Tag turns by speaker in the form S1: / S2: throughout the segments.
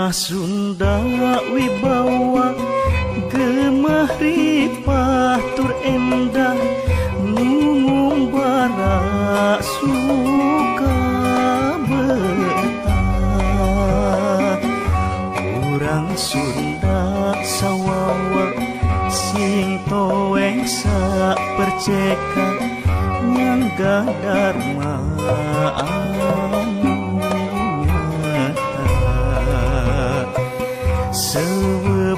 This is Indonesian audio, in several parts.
S1: Rumah Sunda wibawa gemah ripah tur endah ngumbara suka betah. Urang Sunda sawawa sing toeng sa perceka nyangga dharma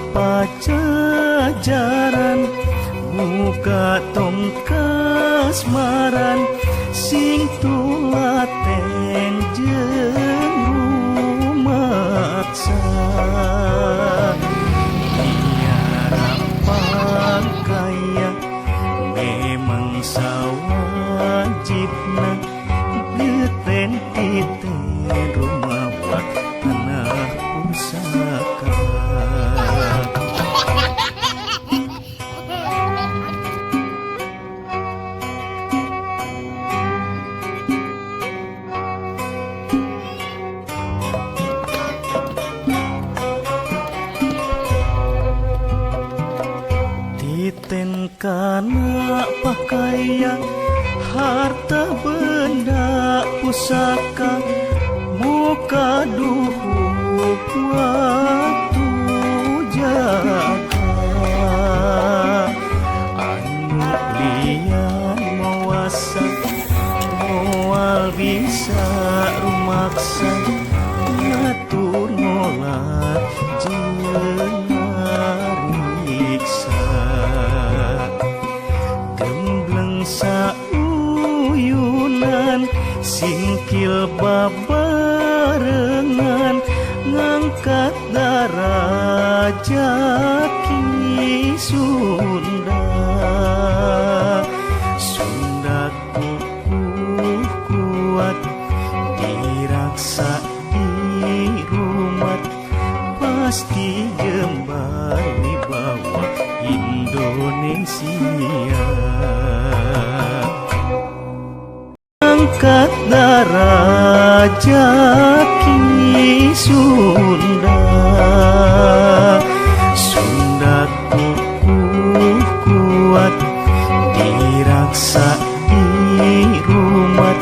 S1: pajajaran muka tongkas maran sing tulaten jeung rumaksa tiara pangkaya memang sawajibna geten titen rumah anak pusaka. Kana pakaian harta benda pusaka muka duhuk waktu jaga anu lian mawasa moal bisa rumaksa ngatur nolak jeung ngariksa sauyunan singkil babarengan ngangkat darajat ki Sunda. Sunda kukuh kuat diraksa di rumat pasti jembar wibawa Indonesia. Angkat darajat ki Sunda. Sunda kukuh kuat diraksa di rumat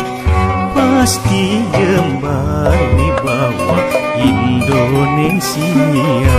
S1: pasti jembar wibawa Indonesia.